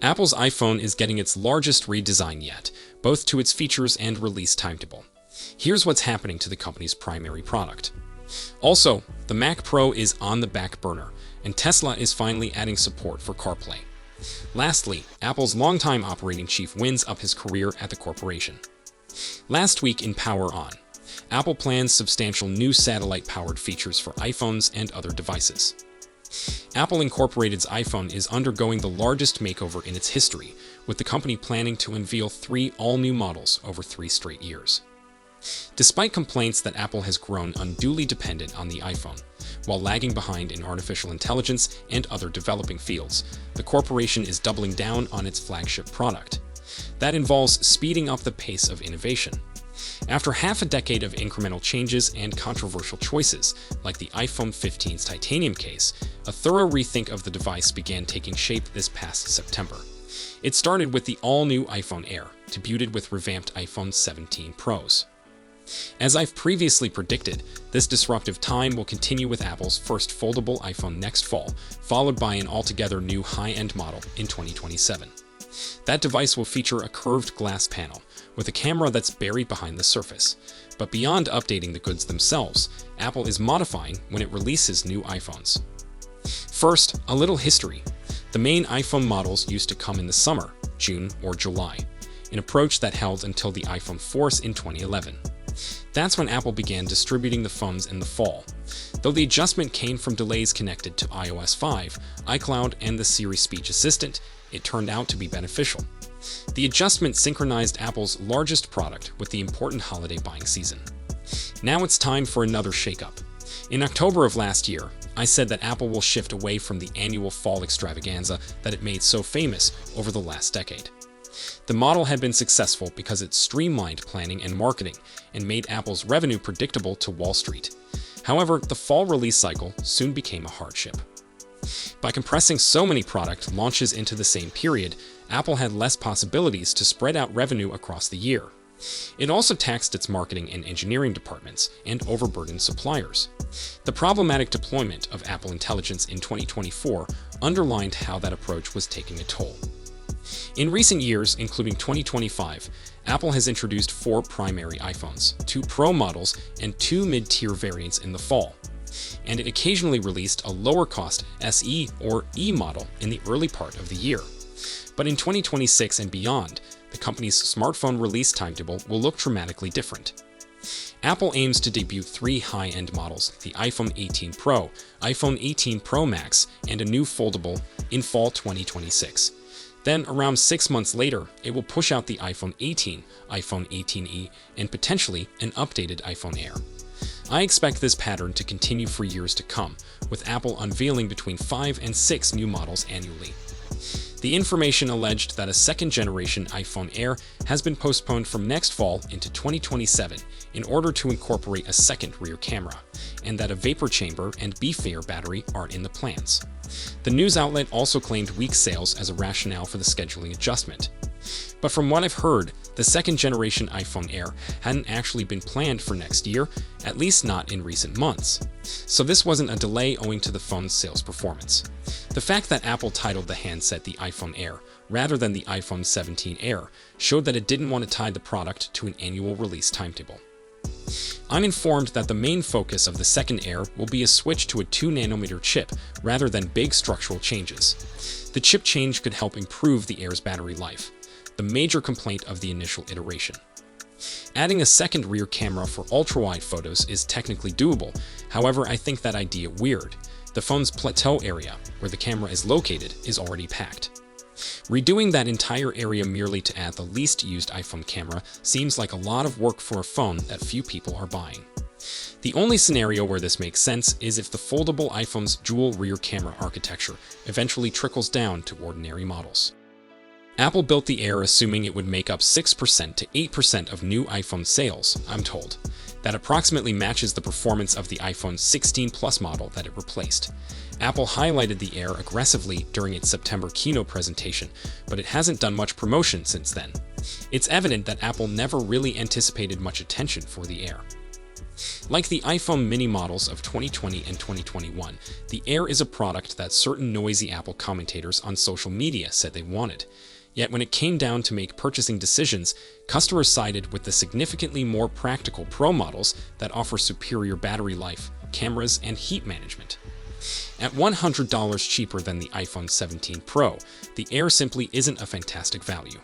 Apple's iPhone is getting its largest redesign yet, both to its features and release timetable. Here's what's happening to the company's primary product. Also, the Mac Pro is on the back burner, and Tesla is finally adding support for CarPlay. Lastly, Apple's longtime operating chief winds up his career at the corporation. Last week in Power On, Apple plans substantial new satellite-powered features for iPhones and other devices. Apple Incorporated's iPhone is undergoing the largest makeover in its history, with the company planning to unveil 3 all-new models over 3 straight years. Despite complaints that Apple has grown unduly dependent on the iPhone, while lagging behind in artificial intelligence and other developing fields, the corporation is doubling down on its flagship product. That involves speeding up the pace of innovation. After half a decade of incremental changes and controversial choices, like the iPhone 15's titanium case, a thorough rethink of the device began taking shape this past September. It started with the all-new iPhone Air, debuted with revamped iPhone 17 Pros. As I've previously predicted, this disruptive time will continue with Apple's first foldable iPhone next fall, followed by an altogether new high-end model in 2027. That device will feature a curved glass panel, with a camera that's buried behind the surface. But beyond updating the goods themselves, Apple is modifying when it releases new iPhones. First, a little history. The main iPhone models used to come in the summer, June or July, an approach that held until the iPhone 4s in 2011. That's when Apple began distributing the phones in the fall. Though the adjustment came from delays connected to iOS 5, iCloud, and the Siri speech assistant, it turned out to be beneficial. The adjustment synchronized Apple's largest product with the important holiday buying season. Now it's time for another shakeup. In October of last year, I said that Apple will shift away from the annual fall extravaganza that it made so famous over the last decade. The model had been successful because it streamlined planning and marketing and made Apple's revenue predictable to Wall Street. However, the fall release cycle soon became a hardship. By compressing so many product launches into the same period, Apple had less possibilities to spread out revenue across the year. It also taxed its marketing and engineering departments and overburdened suppliers. The problematic deployment of Apple Intelligence in 2024 underlined how that approach was taking a toll. In recent years, including 2025, Apple has introduced 4 primary iPhones, 2 Pro models, and 2 mid-tier variants in the fall. And it occasionally released a lower-cost SE or E model in the early part of the year. But in 2026 and beyond, the company's smartphone release timetable will look dramatically different. Apple aims to debut 3 high-end models, the iPhone 18 Pro, iPhone 18 Pro Max, and a new foldable in fall 2026. Then, around 6 months later, it will push out the iPhone 18, iPhone 18e, and potentially an updated iPhone Air. I expect this pattern to continue for years to come, with Apple unveiling between 5 and 6 new models annually. The information alleged that a second-generation iPhone Air has been postponed from next fall into 2027 in order to incorporate a second rear camera, and that a vapor chamber and B-Fair battery aren't in the plans. The news outlet also claimed weak sales as a rationale for the scheduling adjustment. But from what I've heard, the second-generation iPhone Air hadn't actually been planned for next year, at least not in recent months. So this wasn't a delay owing to the phone's sales performance. The fact that Apple titled the handset the iPhone Air rather than the iPhone 17 Air showed that it didn't want to tie the product to an annual release timetable. I'm informed that the main focus of the second Air will be a switch to a 2nm chip rather than big structural changes. The chip change could help improve the Air's battery life, the major complaint of the initial iteration. Adding a second rear camera for ultra-wide photos is technically doable, however I think that idea weird. The phone's plateau area, where the camera is located, is already packed. Redoing that entire area merely to add the least used iPhone camera seems like a lot of work for a phone that few people are buying. The only scenario where this makes sense is if the foldable iPhone's dual rear camera architecture eventually trickles down to ordinary models. Apple built the Air assuming it would make up 6% to 8% of new iPhone sales, I'm told. That approximately matches the performance of the iPhone 16 Plus model that it replaced. Apple highlighted the Air aggressively during its September keynote presentation, but it hasn't done much promotion since then. It's evident that Apple never really anticipated much attention for the Air. Like the iPhone mini models of 2020 and 2021, the Air is a product that certain noisy Apple commentators on social media said they wanted. Yet when it came down to make purchasing decisions, customers sided with the significantly more practical Pro models that offer superior battery life, cameras, and heat management. At $100 cheaper than the iPhone 17 Pro, the Air simply isn't a fantastic value.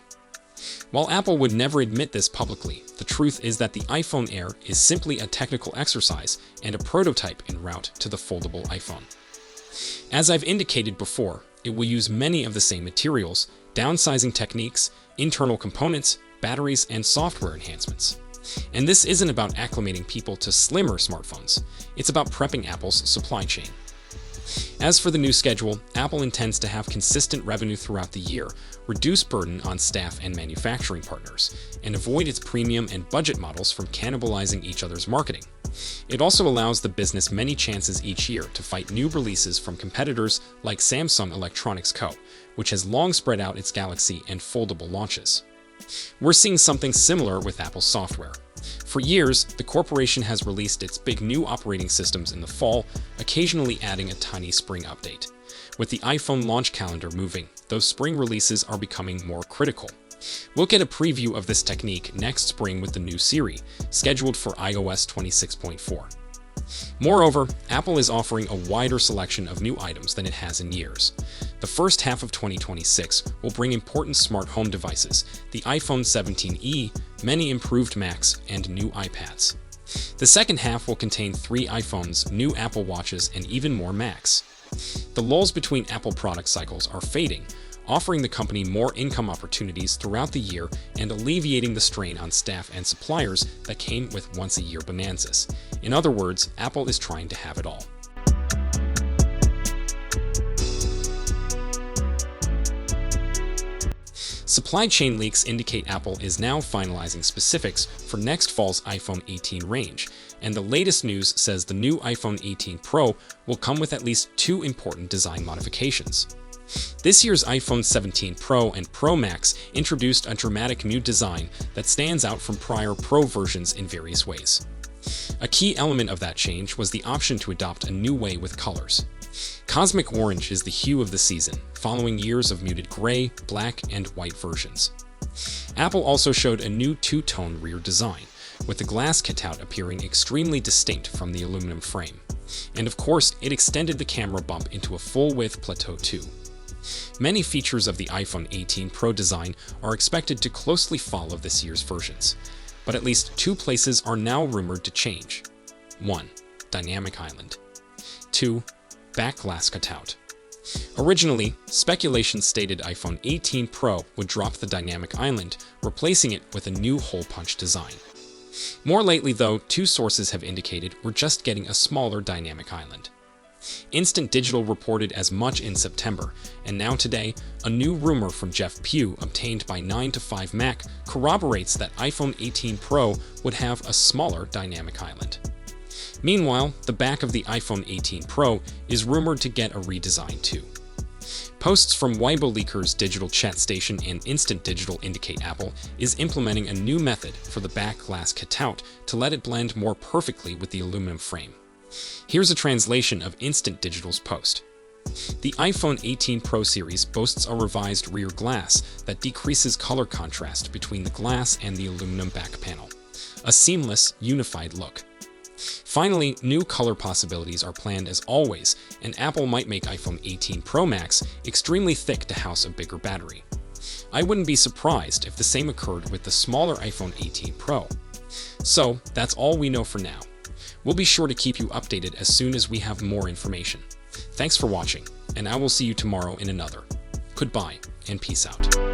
While Apple would never admit this publicly, the truth is that the iPhone Air is simply a technical exercise and a prototype en route to the foldable iPhone. As I've indicated before, it will use many of the same materials, downsizing techniques, internal components, batteries, and software enhancements. And this isn't about acclimating people to slimmer smartphones, it's about prepping Apple's supply chain. As for the new schedule, Apple intends to have consistent revenue throughout the year, reduce burden on staff and manufacturing partners, and avoid its premium and budget models from cannibalizing each other's marketing. It also allows the business many chances each year to fight new releases from competitors like Samsung Electronics Co., which has long spread out its Galaxy and foldable launches. We're seeing something similar with Apple's software. For years, the corporation has released its big new operating systems in the fall, occasionally adding a tiny spring update. With the iPhone launch calendar moving, those spring releases are becoming more critical. We'll get a preview of this technique next spring with the new Siri, scheduled for iOS 26.4. Moreover, Apple is offering a wider selection of new items than it has in years. The first half of 2026 will bring important smart home devices, the iPhone 17e, many improved Macs, and new iPads. The second half will contain 3 iPhones, new Apple Watches, and even more Macs. The lulls between Apple product cycles are fading, offering the company more income opportunities throughout the year and alleviating the strain on staff and suppliers that came with once-a-year bonanzas. In other words, Apple is trying to have it all. Supply chain leaks indicate Apple is now finalizing specifics for next fall's iPhone 18 range, and the latest news says the new iPhone 18 Pro will come with at least 2 important design modifications. This year's iPhone 17 Pro and Pro Max introduced a dramatic new design that stands out from prior Pro versions in various ways. A key element of that change was the option to adopt a new way with colors. Cosmic orange is the hue of the season, following years of muted gray, black, and white versions. Apple also showed a new 2-tone rear design, with the glass cutout appearing extremely distinct from the aluminum frame. And of course, it extended the camera bump into a full-width plateau too. Many features of the iPhone 18 Pro design are expected to closely follow this year's versions, but at least 2 places are now rumored to change. 1. Dynamic island. 2. Back glass cutout. Originally, speculation stated iPhone 18 Pro would drop the dynamic island, replacing it with a new hole punch design. More lately though, 2 sources have indicated we're just getting a smaller dynamic island. Instant Digital reported as much in September, and now today, a new rumor from Jeff Pugh obtained by 9to5Mac corroborates that iPhone 18 Pro would have a smaller dynamic island. Meanwhile, the back of the iPhone 18 Pro is rumored to get a redesign too. Posts from Weibo leakers Digital Chat Station and Instant Digital indicate Apple is implementing a new method for the back glass cutout to let it blend more perfectly with the aluminum frame. Here's a translation of Instant Digital's post. The iPhone 18 Pro series boasts a revised rear glass that decreases color contrast between the glass and the aluminum back panel. A seamless, unified look. Finally, new color possibilities are planned as always, and Apple might make iPhone 18 Pro Max extremely thick to house a bigger battery. I wouldn't be surprised if the same occurred with the smaller iPhone 18 Pro. So, that's all we know for now. We'll be sure to keep you updated as soon as we have more information. Thanks for watching, and I will see you tomorrow in another. Goodbye, and peace out.